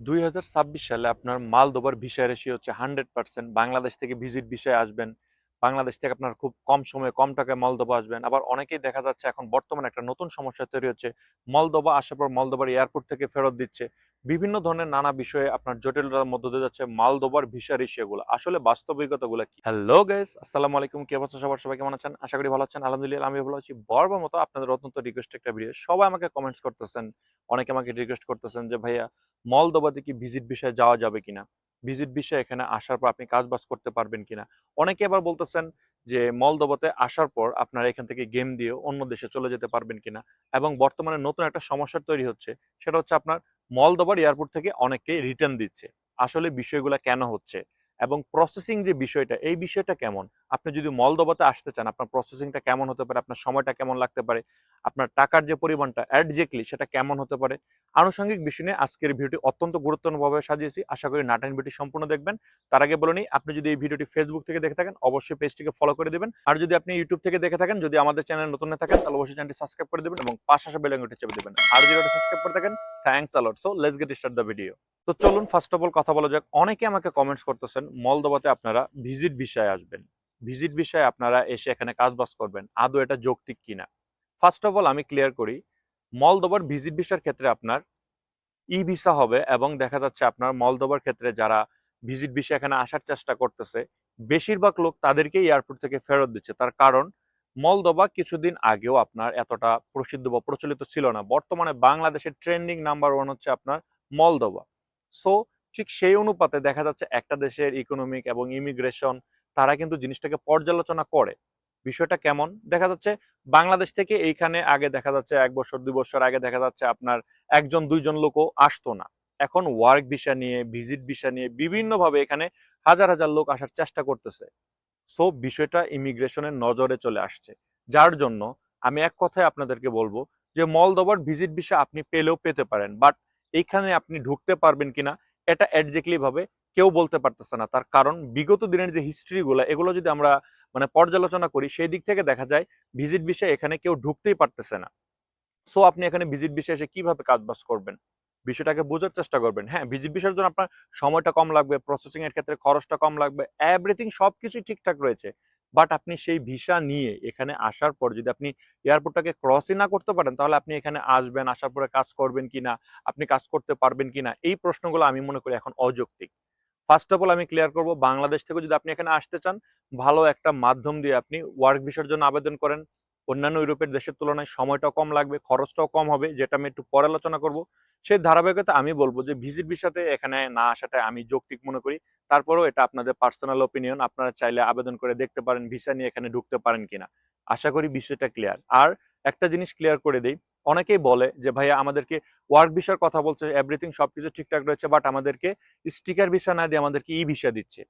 2026 সালে আপনার মালদোবার visa ratio হচ্ছে 100%। বাংলাদেশ থেকে ভিজিট ভিসায় আসবেন, বাংলাদেশ থেকে আপনার খুব কম সময়ে কম টাকায় মলদোবা আসবেন। আবার অনেকেই দেখা যাচ্ছে এখন বর্তমানে একটা নতুন সমস্যা তৈরি হচ্ছে, মলদোবা আসার পর মলদোবার এয়ারপোর্ট থেকে ফেরত দিচ্ছে। বিভিন্ন ধরনের নানা বিষয়ে আপনার জটিলতার মধ্য দিয়ে যাচ্ছে মালদোবার ভিসা রেশিওগুলো। আসলে বাস্তবিকতাগুলো কি? হ্যালো গাইস, আসসালামু আলাইকুম। কি অবস্থা সবার? সবাই কেমন আছেন? আশা করি ভালো আছেন। আলহামদুলিল্লাহ আমি ভালো আছি। বরাবর মতো আপনাদের অত্যন্ত রিকোয়েস্ট একটা ভিডিও। সবাই আমাকে কমেন্টস করতেছেন, অনেকে আমাকে রিকোয়েস্ট করতেছেন যে ভাইয়া মলদোবাতে কি ভিজিট ভিসায় যাওয়া যাবে কিনা, ভিজিট ভিসায় এখানে আসার পর আপনি কাজ বাজ করতে পারবেন কিনা। অনেকে আবার বলতেছেন যে মলদোবাতে আসার পর আপনারা এখান থেকে গেম দিয়ে অন্য দেশে চলে যেতে পারবেন কিনা। এবং বর্তমানে নতুন একটা সমস্যা তৈরি হচ্ছে, সেটা হচ্ছে আপনার মলদোবার এয়ারপোর্ট থেকে অনেকেই রিটার্ন দিচ্ছে। আসলে বিষয়গুলো কেন হচ্ছে এবং প্রসেসিং যে বিষয়টা, এই বিষয়টা কেমন? আপনি যদি মলদোবাতে আসতে চান, আপনার প্রসেসিংটা কেমন হতে পারে, আপনার সময়টা কেমন লাগতে পারে, আপনার টাকার যে পরিমাণটা একজ্যাক্টলি সেটা কেমন হতে পারে। আনুষঙ্গিক বিষয় নিয়ে আজকের ভিডিওটি অত্যন্ত গুরুত্বপূর্ণভাবে সাজিয়েছি। আশা করি নাটাইন ভিডিওটি সম্পূর্ণ দেখবেন। তার আগে বলে নিই, আপনি যদি এই ভিডিওটি ফেসবুক থেকে দেখে থাকেন অবশ্যই পেজটিকে ফলো করে দিবেন। আর যদি আপনি ইউটিউব থেকে দেখে থাকেন, যদি আমাদের চ্যানেল নতুন হয়ে থাকেন, তাহলে অবশ্যই চ্যানেলটি সাবস্ক্রাইব করে দিবেন এবং পাশে আসা বেল আইকনটি চেপে দিবেন। আর যদি ওটা সাবস্ক্রাইব করে থাকেন, thanks a lot. So let's get start the video. তো চলুন ফার্স্ট অফ অল কথা বলা যাক। অনেকে আমাকে কমেন্টস করতেছেন মলদোবাতে আপনারা ভিজিট ভিসায় আসবেন, ভিজিট ভিসায় আপনারা এসে এখানে কাজবাজ করবেন, আদৌ এটা যৌক্তিক কিনা। ফার্স্ট অফ অল আমি ক্লিয়ার করি, মলদোবার ভিজিট ভিসার ক্ষেত্রে আপনার ই ভিসা হবে এবং দেখা যাচ্ছে আপনার মলদোবার ক্ষেত্রে যারা ভিজিট ভিসা এখানে আসার চেষ্টা করতেছে, বেশিরভাগ লোক তাদেরকেই এয়ারপোর্ট থেকে ফেরত দিচ্ছে। তার কারণ মলদোবা কিছুদিন আগেও আপনার এতটা প্রসিদ্ধ বা প্রচলিত ছিল না। বর্তমানে বাংলাদেশের ট্রেন্ডিং নাম্বার ওয়ান হচ্ছে আপনার মলদোবা। সো ঠিক সেই অনুপাতে দেখা যাচ্ছে একটা দেশের ইকোনমিক এবং ইমিগ্রেশন, তারা কিন্তু জিনিসটাকে পর্যালোচনা করে। বিষয়টা কেমন দেখা যাচ্ছে, বাংলাদেশ থেকে এইখানে আগে দেখা যাচ্ছে 1 বছর 2 বছর আগে দেখা যাচ্ছে আপনার একজন দুইজন লোকও আসতো না। এখন ওয়ার্ক ভিসা নিয়ে, ভিজিট ভিসা নিয়ে বিভিন্নভাবে এখানে হাজার হাজার লোক আসার চেষ্টা করতেছে। সো বিষয়টা ইমিগ্রেশনের নজরে চলে আসছে, যার জন্য আমি এক কথায় আপনাদেরকে বলবো যে মলদোবার ভিজিট ভিসা আপনি পেলেও পেতে পারেন, বাট এইখানে আপনি ঢুকতে পারবেন কিনা এটা একজ্যাক্টলি ভাবে কেউ বলতে পারতেছে না। তার কারণ বিগত দিনের যে হিস্ট্রিগুলো, এগুলো যদি আমরা মানে পর্যালোচনা করি, সেই দিক থেকে দেখা যায় ভিজিট ভিসা এখানে কেউ ঢুকতেই পারতেছে না। সো আপনি এখানে ভিজিট ভিসা এসে কিভাবে কাজবাজ করবেন, বিষয়টাকে বোঝার চেষ্টা করবেন। হ্যাঁ, ভিজিট ভিসার জন্য আপনার সময়টা কম লাগবে, প্রসেসিং এর ক্ষেত্রে খরচটা কম লাগবে, এভরিথিং সবকিছুই ঠিকঠাক রয়েছে। বাট আপনি সেই ভিসা নিয়ে এখানে আসার পর যদি আপনি এয়ারপোর্টটাকে ক্রসই না করতে পারেন, তাহলে আপনি এখানে আসবেন, আসার পরে কাজ করবেন কিনা, আপনি কাজ করতে পারবেন কিনা, এই প্রশ্নগুলো আমি মনে করি এখন অযৌক্তিক। ফার্স্ট অফ অল আমি ক্লিয়ার করব, বাংলাদেশ থেকে যদি আপনি এখানে আসতে চান, ভালো একটা মাধ্যম দিয়ে আপনি ওয়ার্ক ভিসার জন্য আবেদন করেন। অন্যান্য ইউরোপের দেশের তুলনায় সময়টাও কম লাগবে, খরচটাও কম হবে, যেটা আমি একটু পরে আলোচনা করব। সেই ধারাবাহিকতা আমি বলবো যে ভিজিট ভিসাতে এখানে না আসাটা আমি যৌক্তিক মনে করি। তারপরেও এটা আপনাদের পার্সোনাল ওপিনিয়ন, আপনারা চাইলে আবেদন করে দেখতে পারেন ভিসা নিয়ে এখানে ঢুকতে পারেন কিনা। আশা করি বিষয়টা ক্লিয়ার। আর একটা জিনিস ক্লিয়ার করে দেই, অনেকেই বলে যে ভাইয়া আমাদেরকে ওয়ার্ক ভিসার কথা বলছে, এভরিথিং সবকিছু ঠিকঠাক রয়েছে, বাট আমাদেরকে স্টিকার ভিসা না দিয়ে আমাদেরকে ই ভিসা দিচ্ছে।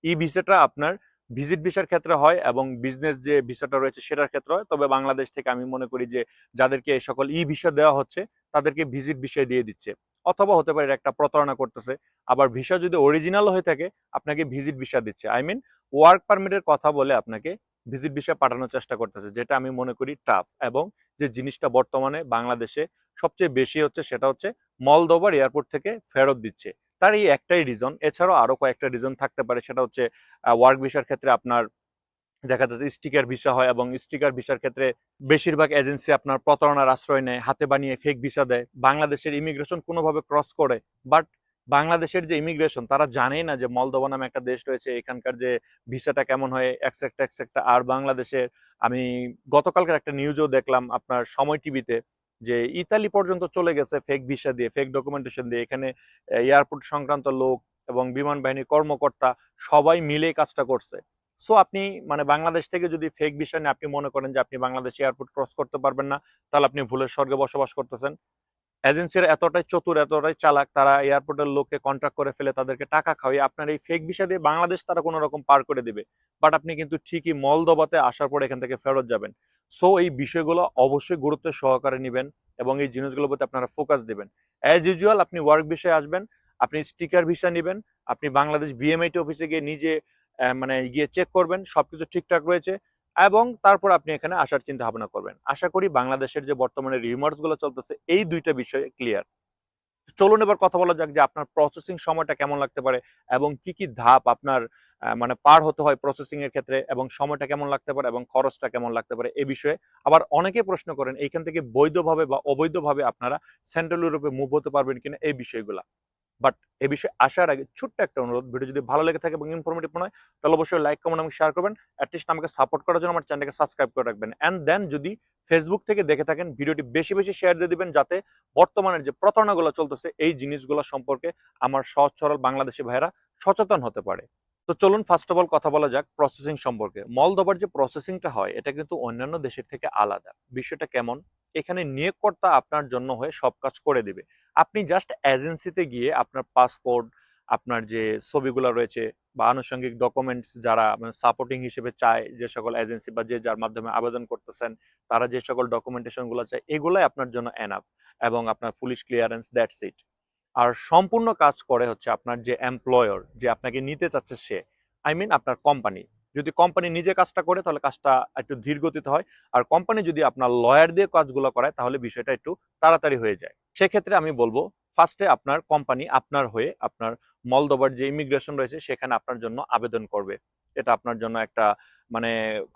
ই ভিসাটা আপনার ভিজিট ভিসার ক্ষেত্রে হয় এবং বিজনেস যে ভিসাটা রয়েছে সেটার ক্ষেত্রে হয়। তবে বাংলাদেশ থেকে আমি মনে করি যে যাদেরকে এই সকল ই ভিসা দেওয়া হচ্ছে, তাদেরকে ভিজিট ভিসা দিয়ে দিচ্ছে। অথবা হতে পারে একটা প্রতারণা করতেছে। আবার ভিসা যদি অরিজিনাল হয়ে থাকে, আপনাকে ভিজিট ভিসা দিচ্ছে, আই মিন ওয়ার্ক পারমিটের কথা বলে আপনাকে ভিজিট ভিসা পাঠানোর চেষ্টা করতেছে, যেটা আমি মনে করি টাফ। এবং যে জিনিসটা বর্তমানে বাংলাদেশে সবচেয়ে বেশি হচ্ছে, সেটা হচ্ছে মলদোবার এয়ারপোর্ট থেকে ফেরত দিচ্ছে। তার এই একটাই রিজন, এছাড়াও আরো কয়েকটা রিজন থাকতে পারে। সেটা হচ্ছে ওয়ার্ক ভিসার ক্ষেত্রে আপনার দেখা যাচ্ছে স্টিকার ভিসা হয় এবং স্টিকার ভিসার ক্ষেত্রে বেশিরভাগ এজেন্সি আপনার প্রতারণার আশ্রয় নেয়, হাতে বানিয়ে ফেক ভিসা দেয়, বাংলাদেশের ইমিগ্রেশন কোনোভাবে ক্রস করে। বাট বাংলাদেশের যে ইমিগ্রেশন, তারা জানেই না যে মলদোভা নামে একটা দেশ রয়েছে, এখানকার যে ভিসাটা কেমন হয় এক্সেক্ট এক্সেক্ট। আর বাংলাদেশের আমি গতকালকার একটা নিউজও দেখলাম আপনার সময় টিভিতে, যে ইতালি পর্যন্ত চলে গেছে ফেক ভিসা দিয়ে, ফেক ডকুমেন্টেশন দিয়ে। এখানে এয়ারপোর্ট সংক্রান্ত লোক এবং বিমান বাহিনীর কর্মকর্তা সবাই মিলে কাজটা করছে। সো আপনি মানে বাংলাদেশ থেকে যদি ফেক ভিসা নিয়ে আপনি মনে করেন যে আপনি বাংলাদেশ এয়ারপোর্ট ক্রস করতে পারবেন না, তাহলে আপনি ভুলের স্বর্গে বসবাস করতেছেন। এজেন্সিরা এতটাই চতুর, এতটাই চালাক, তারা এয়ারপোর্টের লোককে কন্ট্রাক্ট করে ফেলে, তাদেরকে টাকা খাওয়িয়ে আপনার এই ফেক ভিসা দিয়ে বাংলাদেশ তারা কোনো রকম পার করে দিবে। বাট আপনি কিন্তু ঠিকই মলদোবাতে আসার পর এখান থেকে ফেরত যাবেন। সো এই বিষয়গুলো অবশ্যই গুরুত্ব সহকারে নেবেন এবং এই জিনিসগুলোর প্রতি আপনারা ফোকাস দিবেন। অ্যাজ ইউজুয়াল আপনি ওয়ার্ক ভিসায় আসবেন, আপনি স্টিকার ভিসা নেবেন, আপনি বাংলাদেশ বিএমআইটি অফিসে গিয়ে নিজে মানে গিয়ে চেক করবেন সবকিছু ঠিকঠাক রয়েছে, এবং তারপর আপনি এখানে আসার চিন্তা ভাবনা করবেন। আশা করি বাংলাদেশের যে বর্তমানে রিউমার্স গুলো চলতেছে, এই দুইটা বিষয়ে ক্লিয়ার। চলুন এবার কথা বলা যাক যে আপনার প্রসেসিং সময়টা কেমন লাগতে পারে এবং কি কি ধাপ আপনার মানে পার হতে হয় প্রসেসিং এর ক্ষেত্রে, এবং সময়টা কেমন লাগতে পারে এবং খরচটা কেমন লাগতে পারে এই বিষয়ে। আবার অনেকে প্রশ্ন করেন এইখান থেকে বৈধভাবে বা অবৈধভাবে আপনারা সেন্ট্রাল ইউরোপে মুভ হতে পারবেন কিনা এই বিষয়গুলা। বাট এই বিষয়ে আসার আগে ছোট্ট একটা অনুরোধ, ভিডিও যদি ভালো লেগে থাকে এবং ইনফরমেটিভ মনে হয় তাহলে অবশ্যই লাইক, কমেন্ট এবং শেয়ার করবেন। অ্যাটলিস্ট আমাকে সাপোর্ট করার জন্য আমার চ্যানেলকে সাবস্ক্রাইব করে রাখবেন। অ্যান্ড দেন যদি ফেসবুক থেকে দেখে থাকেন ভিডিওটি বেশি বেশি শেয়ার দিয়ে দিবেন, যাতে বর্তমানের যে প্রতারণাগুলো চলতেছে এই জিনিসগুলো সম্পর্কে আমার সহজ সরল বাংলাদেশি ভাইয়েরা সচেতন হতে পারে। তো চলুন ফার্স্ট অফ অল কথা বলা যাক প্রসেসিং সম্পর্কে। মলদোভার যে প্রসেসিংটা হয় এটা কিন্তু অন্যান্য দেশের থেকে আলাদা। বিষয়টা কেমন? এখানে নিয়োগকর্তা আপনার জন্য হয়ে সব কাজ করে দিবে। আপনি জাস্ট এজেন্সিতে গিয়ে আপনার পাসপোর্ট, আপনার যে ছবিগুলো রয়েছে বা আনুষঙ্গিক ডকুমেন্টস যারা মানে সাপোর্টিং হিসেবে চায়, যে সকল এজেন্সি বা যে যার মাধ্যমে আবেদন করতেছেন তারা যে সকল ডকুমেন্টেশনগুলো চায় এগুলাই আপনার জন্য এনাফ, এবং আপনার পুলিশ ক্লিয়ারেন্স, দ্যাটস ইট। আর সম্পূর্ণ কাজ করে হচ্ছে আপনার যে এমপ্লয়ার, যে আপনাকে নিতে চাচ্ছে সে, আই মিন আপনার কোম্পানি। যদি কোম্পানি নিজে কাজটা করে তাহলে কাজটা একটু ধীর গতিতে হয়, আর কোম্পানি যদি আপনার লয়ার দিয়ে কাজগুলো করায় তাহলে বিষয়টা একটু তাড়াতাড়ি হয়ে যায়। সেক্ষেত্রে আমি বলবো ফার্স্টে আপনার কোম্পানি আপনার হয়ে আপনার মলদোভার যে ইমিগ্রেশন রয়েছে সেখানে আপনার জন্য আবেদন করবে। এটা আপনার জন্য একটা মানে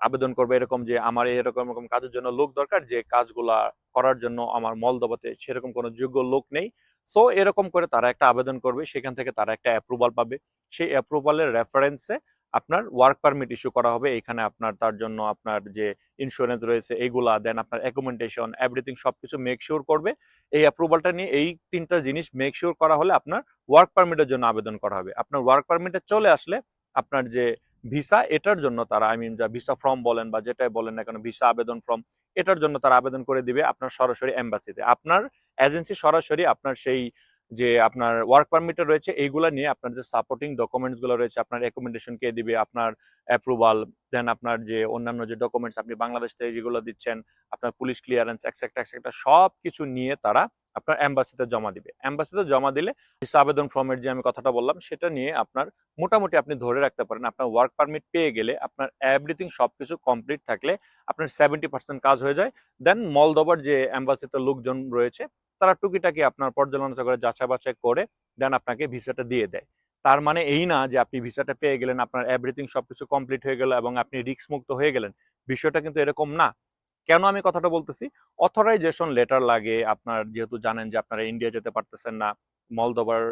আবেদন করবে এরকম যে আমার এরকম এরকম কাজের জন্য লোক দরকার, যে কাজগুলা করার জন্য আমার মলদোভাতে সেরকম কোনো যোগ্য লোক নেই। সো এরকম করে তারা একটা আবেদন করবে, সেখান থেকে তারা একটা অ্যাপ্রুভাল পাবে। সেই অ্যাপ্রুভালের রেফারেন্সে আপনার ওয়ার্ক পারমিট ইস্যু করা হবে। এখানে আপনার তার জন্য আপনার যে ইন্স্যুরেন্স রয়েছে এইগুলা, দেন আপনার অ্যাকোমোডেশন, এভরিথিং সবকিছু মেক শিওর করবে। এই অ্যাপ্রুভালটা নিয়ে এই তিনটা জিনিস মেক শিওর করা হলে আপনার ওয়ার্ক পারমিটের জন্য আবেদন করা হবে। আপনার ওয়ার্ক পারমিটে চলে আসলে আপনার যে ভিসা, এটার জন্য তারা আই মিন যা ভিসা ফর্ম বলেন বা যেটাই বলেন না কেন, ভিসা আবেদন ফর্ম, এটার জন্য তারা আবেদন করে দিবে আপনার সরাসরি এম্বাসিতে। আপনার এজেন্সি সরাসরি আপনার সেই যে আপনার ওয়ার্ক পারমিটে রয়েছে এইগুলা নিয়ে আপনার যে সাপোর্টিং ডকুমেন্টস গুলো রয়েছে, আপনার অ্যাকোমোডেশন কে দিবে, আপনার অ্যাপ্রুভাল, দেন আপনার যে অন্যান্য যে ডকুমেন্টস আপনি বাংলাদেশ থেকে যেগুলো দিচ্ছেন, আপনার পুলিশ ক্লিয়ারেন্স এক্সেট্রা এক্সেট্রা সব কিছু নিয়ে তারা আপনার এম্বাসিতে জমা দিবে। এম্বাসিতে জমা দিলে ভিসা আবেদন ফর্মের যে আমি কথাটা বললাম সেটা নিয়ে আপনার মোটামুটি আপনি ধরে রাখতে পারেন আপনার ওয়ার্ক পারমিট পেয়ে গেলে, আপনার এভরিথিং সবকিছু কমপ্লিট থাকলে আপনার 70% কাজ হয়ে যায়। দেন মলদোভার যে এম্বাসিতে লোকজন রয়েছে তারা টুকিটাকি আপনার পর্যালোচনা করে যাচাই বাছাই করে দেন আপনাকে ভিসাটা দিয়ে দেয়। তার মানে এই না যে আপনি ভিসাটা পেয়ে গেলেন, আপনার এভরিথিং সবকিছু কমপ্লিট হয়ে গেল এবং আপনি রিস্ক মুক্ত হয়ে গেলেন। বিষয়টা কিন্তু এরকম না। কেন আমি কথাটা বলতেছি? অথরাইজেশন লেটার লাগে আপনার, যেহেতু জানেন যে আপনারা ইন্ডিয়া যেতে পারতেছেন না, মলদোভার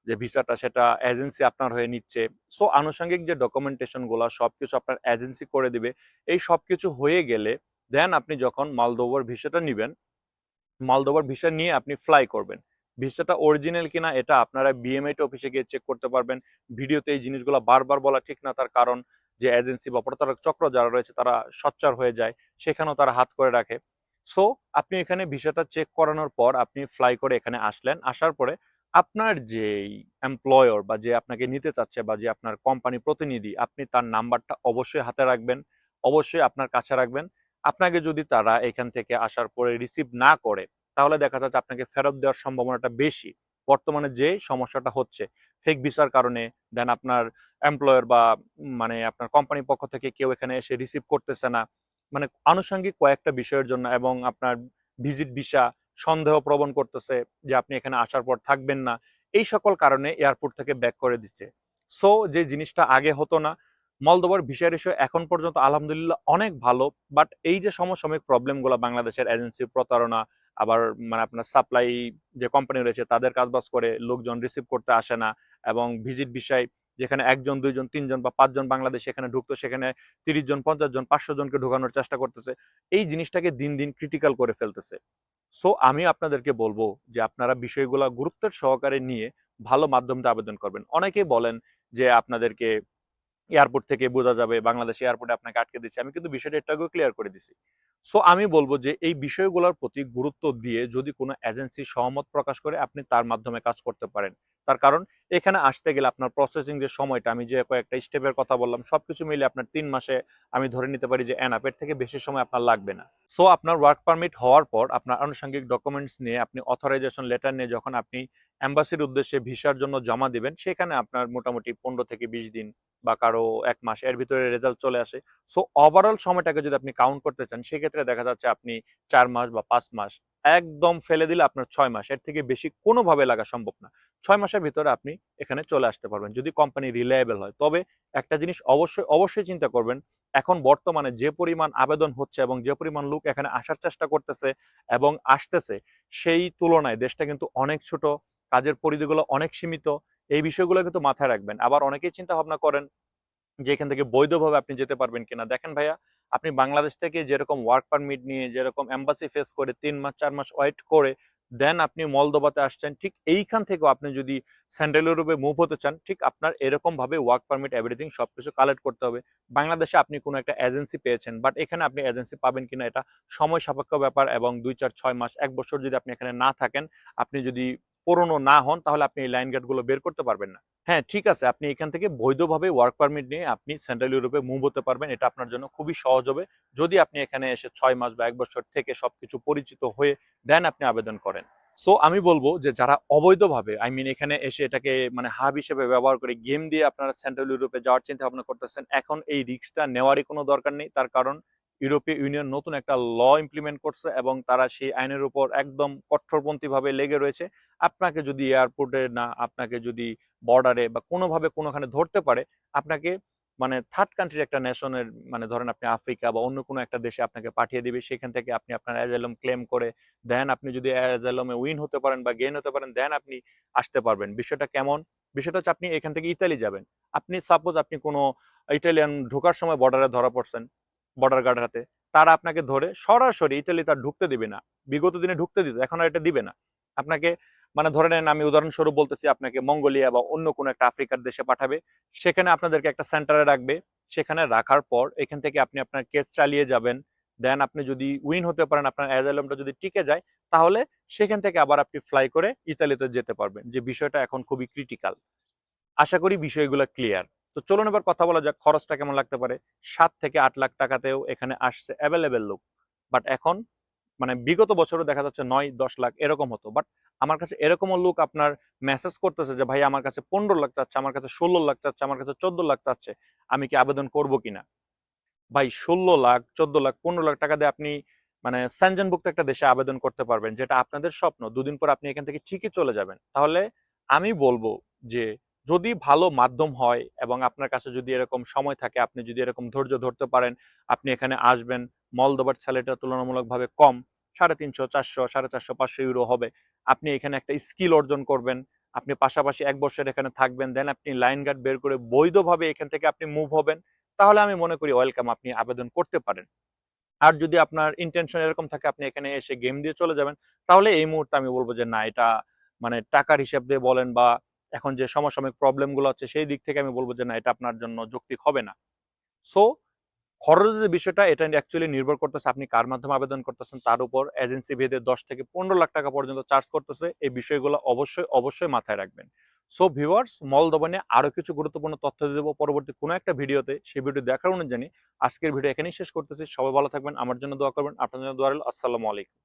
যে ভিসাটা সেটা এজেন্সি আপনার হয়ে নিচ্ছে। সো আনুষঙ্গিক যে ডকুমেন্টেশন গুলা সবকিছু আপনার এজেন্সি করে দিবে। এই সবকিছু হয়ে গেলে দেন আপনি যখন মলদোভার ভিসাটা নিবেন, মলদোভার ভিসা নিয়ে আপনি ফ্লাই করবেন। ভিসাটা অরিজিনাল কিনা এটা আপনারা বিএমএইট অফিসে গিয়ে চেক করতে পারবেন। ভিডিওতে এই জিনিসগুলো বারবার বলা ঠিক না, তার কারণ যে এজেন্সি বা প্রতারক চক্র যারা রয়েছে তারা সোচ্চার হয়ে যায়, সেখানেও তারা হাত করে রাখে। সো আপনি এখানে ভিসাটা চেক করানোর পর আপনি ফ্লাই করে এখানে আসলেন। আসার পরে আপনার যেই এমপ্লয়ার বা যে আপনাকে নিতে চাচ্ছে বা যে আপনার কোম্পানি প্রতিনিধি, আপনি তার নাম্বারটা অবশ্যই হাতে রাখবেন, অবশ্যই আপনার কাছে রাখবেন। আপনাকে যদি তারা এখান থেকে আসার পরে রিসিভ না করে তাহলে দেখা যাচ্ছে আপনাকে ফেরত দেওয়ার সম্ভাবনাটা বেশি। বর্তমানে যে সমস্যাটা হচ্ছে ফেক ভিসার কারণে, দেন আপনার এমপ্লয়ার বা মানে আপনার কোম্পানির পক্ষ থেকে কেউ এখানে এসে রিসিভ করতেছে না, মানে আনুষঙ্গিক কয়েকটা বিষয়ের জন্য, এবং আপনার ভিজিট ভিসা সন্দেহ প্রবণ করতেছে যে আপনি এখানে আসার পর থাকবেন না, এই সকল কারণে এয়ারপোর্ট থেকে ব্যাক করে দিচ্ছে। সো যে জিনিসটা আগে হতো না। মলদোভার ভিসা রেশিও এখন পর্যন্ত আলহামদুলিল্লাহ অনেক ভালো। বাট এই যে সমসাময়িক প্রবলেমগুলো বাংলাদেশের এজেন্সির প্রতারণা, আবার মানে আপনার সাপ্লাই যে কোম্পানি রয়েছে তাদের কাজবাজ করে লোকজন রিসিভ করতে আসে না, এবং ভিজিট ভিসায় যেখানে একজন, দুইজন, তিনজন বা পাঁচজন বাংলাদেশ এখানে ঢুকতো সেখানে 30 জন, 50 জন, 500 জনকে ঢোকানোর চেষ্টা করতেছে। এই জিনিসটাকে দিন দিন ক্রিটিক্যাল করে ফেলতেছে। সো আমি আপনাদেরকে বলবো যে আপনারা বিষয়গুলো গুরুত্বের সহকারে নিয়ে ভালো মাধ্যম দিয়ে আবেদন করবেন। অনেকেই বলেন যে আপনাদেরকে এয়ারপোর্ট থেকে বোঝা যাবে, বাংলাদেশ এয়ারপোর্টে আপনাকে আটকে দিচ্ছে। আমি কিন্তু বিষয়টা একটু আগেও ক্লিয়ার করে দিছি। সো আমি বলবো যে এই বিষয়গুলোর প্রতি গুরুত্ব দিয়ে যদি কোনো এজেন্সি সহমত প্রকাশ করে আপনি তার মাধ্যমে কাজ করতে পারেন। তার কারণ এখানে আসতে গেলে আপনার প্রসেসিং যে সময়টা আমি যে কয়েকটা স্টেপের কথা বললাম সবকিছু মিলে আপনার 3 মাসে আমি ধরে নিতে পারি যে এনাফ, এর থেকে বেশি সময় আপনার লাগবে না। সো আপনার ওয়ার্ক পারমিট হওয়ার পর আপনার আনুষঙ্গিক ডকুমেন্টস নিয়ে আপনি অথরাইজেশন লেটার নিয়ে যখন আপনি এম্বাসির উদ্দেশ্যে ভিসার জন্য জমা দিবেন, সেখানে আপনার মোটামুটি 15 থেকে 20 দিন বা কারো 1 মাস এর ভিতরে রেজাল্ট চলে আসে। সো ওভারঅল সময়টাকে যদি আপনি কাউন্ট করতে চান সেক্ষেত্রে দেখা যাচ্ছে আপনি 4 মাস বা 5 মাস একদম ফেলে দিলে আপনার 6 মাস, এর থেকে বেশি কোনোভাবে লাগা সম্ভব না। 6 মাসের ভিতরে আপনি এখানে চলে আসতে পারবেন যদি কোম্পানি রিলায়েবল হয়। তবে একটা জিনিস অবশ্যই অবশ্যই চিন্তা করবেন, এখন বর্তমানে যে পরিমাণ আবেদন হচ্ছে এবং যে পরিমাণ লোক এখানে আসার চেষ্টা করতেছে এবং আসতেছে, সেই তুলনায় দেশটা কিন্তু অনেক ছোট, কাজের পরিধিগুলো অনেক সীমিত। এই বিষয়গুলো কিন্তু মাথায় রাখবেন। আবার অনেকেই চিন্তা ভাবনা করেন যে এখান থেকে বৈধভাবে আপনি যেতে পারবেন কিনা। দেখেন ভাইয়া, আপনি বাংলাদেশ থেকে যেরকম ওয়ার্ক পারমিট নিয়ে যেরকম এম্বাসি ফেস করে 3 মাস 4 মাস ওয়েট করে দেন আপনি মলদোভাতে আসছেন, ঠিক এইখান থেকেও আপনি যদি সেন্ট্রাল ইউরোপে মুভ হতে চান, ঠিক আপনার এরকম ভাবে ওয়ার্ক পারমিট এভরিথিং সবকিছু কালেক্ট করতে হবে। বাংলাদেশে আপনি কোনো একটা এজেন্সি পেয়েছেন, বাট এখানে আপনি এজেন্সি পাবেন কিনা এটা সময় সাপেক্ষ ব্যাপার, এবং 2 4 6 মাস 1 বছর যদি আপনি এখানে না থাকেন, আপনি যদি পুরনো না হন, তাহলে আপনি এই লাইন গেট গুলো বের করতে পারবেন না। হ্যাঁ, ঠিক আছে, আপনি এখান থেকে বৈধভাবে ওয়ার্ক পারমিট নিয়ে আপনি সেন্ট্রাল ইউরোপে মুভ হতে পারবেন। এটা আপনার জন্য খুবই সহজ হবে যদি আপনি এখানে এসে 6 মাস বা 1 বছর থেকে সবকিছু পরিচিত হয়ে দেন আপনি আবেদন করেন। সো আমি বলবো যে যারা অবৈধভাবে এখানে এসে এটাকে মানে হাব হিসেবে ব্যবহার করে গেম দিয়ে আপনারা সেন্ট্রাল ইউরোপে যাওয়ার চিন্তা ভাবনা করতেছেন, এখন এই রিস্কটা নেওয়ারই কোনো দরকার নেই। তার কারণ ইউরোপীয় ইউনিয়ন নতুন একটা ল ইমপ্লিমেন্ট করছে এবং তারা সেই আইনের উপর একদম কঠোরপন্থী ভাবে লেগে রয়েছে। আপনাকে যদি এয়ারপোর্টে না, আপনাকে যদি বর্ডারে বা কোনোভাবে কোনোখানে ধরতে পারে, আপনাকে মানে থার্ড কান্ট্রির একটা নেশনের মানে ধরেন আপনি আফ্রিকা বা অন্য কোনো একটা দেশে আপনাকে পাঠিয়ে দিবে। সেখান থেকে আপনি আপনার অ্যাজাইলাম ক্লেম করে দেন আপনি যদি অ্যাজাইলামে উইন হতে পারেন বা গেইন হতে পারেন, দেন আপনি আসতে পারবেন। বিষয়টা কেমন? বিষয়টা হচ্ছে আপনি এখান থেকে ইতালি যাবেন। আপনি সাপোজ আপনি কোনো ইটালিয়ান ঢোকার সময় বর্ডারে ধরা পড়ছেন, বর্ডার গার্ডের হাতে। তারা আপনাকে ধরে সরাসরি ইতালি তার ঢুকতে দিবে না। বিগত দিনে ঢুকতে দিত, এখন আর এটা দিবে না। আপনাকে মানে ধরে নেন, আমি উদাহরণস্বরূপ বলতেছি, আপনাকে মঙ্গোলিয়া বা অন্য কোনো একটা আফ্রিকার দেশে পাঠাবে। সেখানে আপনাদেরকে একটা সেন্টারে রাখবে। সেখানে রাখার পর এখান থেকে আপনি আপনার কেস চালিয়ে যাবেন। দেন আপনি যদি উইন হতে পারেন, আপনার অ্যাজাইলামটা যদি টিকে যায়, তাহলে সেখান থেকে আবার আপনি ফ্লাই করে ইতালিতে যেতে পারবেন। যে বিষয়টা এখন খুবই ক্রিটিক্যাল। আশা করি বিষয়গুলো ক্লিয়ার। তো চলুন এবার কথা বলা যাক খরচটা কেমন লাগতে পারে। 7 থেকে 8 লাখ টাকাতেও এখানে আসছে অ্যাভেলেবেল লোক। বাট এখন মানে বিগত বছরও দেখা যাচ্ছে 9 10 লাখ এরকম হতো। বাট আমার কাছে এরকমও লোক আপনার মেসেজ করতেছে যে ভাই আমার কাছে 15 লাখ চাচ্ছে, আমার কাছে 16 লাখ চাচ্ছে, আমার কাছে 14 লাখ চাচ্ছে, আমি কি আবেদন করব কিনা। ভাই 16 লাখ 14 লাখ 15 লাখ টাকা দিয়ে আপনি মানে সেনজেনভুক্ত একটা দেশে আবেদন করতে পারবেন, যেটা আপনাদের স্বপ্ন। দুদিন পর আপনি এখান থেকে ঠিকই চলে যাবেন। তাহলে আমি বলবো যে যদি ভালো মাধ্যম হয় এবং আপনার কাছে যদি এরকম সময় থাকে, আপনি যদি এরকম ধৈর্য ধরতে পারেন, আপনি এখানে আসবেন। মলদোভার স্যালারিটা তুলনামূলকভাবে কম, 350 400 450 500 ইউরো হবে। আপনি এখানে একটা স্কিল অর্জন করবেন, আপনি পাশাপাশি 1 বছর এখানে থাকবেন, দেন আপনি লাইন গার্ড বের করে বৈধভাবে এখান থেকে আপনি মুভ হবেন। তাহলে আমি মনে করি ওয়েলকাম, আপনি আবেদন করতে পারেন। আর যদি আপনার ইন্টেনশন এরকম থাকে আপনি এখানে এসে গেম দিয়ে চলে যাবেন, তাহলে এই মুহূর্তে আমি বলবো যে না, এটা মানে টাকার হিসাব দিয়ে বলেন বা এখন যে সমসাময়িক প্রবলেম গুলো হচ্ছে সেই দিক থেকে আমি বলবো যে না, এটা আপনার জন্য যৌক্তিক হবে না। সো খরচের যে বিষয়টা, এটা অ্যাকচুয়ালি নির্ভর করতেছে আপনি কার মাধ্যমে আবেদন করতেছেন তার উপর। এজেন্সি ভেদে 10 থেকে 15 লাখ টাকা পর্যন্ত চার্জ করতেছে। এই বিষয়গুলো অবশ্যই অবশ্যই মাথায় রাখবেন। সো ভিউয়ার্স, মলদোভা নিয়ে আরো কিছু গুরুত্বপূর্ণ তথ্য দিয়ে দেবো পরবর্তী কোনো একটা ভিডিওতে। সেই ভিডিও দেখার অনুযায়ী আজকের ভিডিও এখানেই শেষ করতেছি। সবাই ভালো থাকবেন, আমার জন্য দোয়া করবেন, আপনার জন্য দোয়া রইল। আসসালামু আলাইকুম।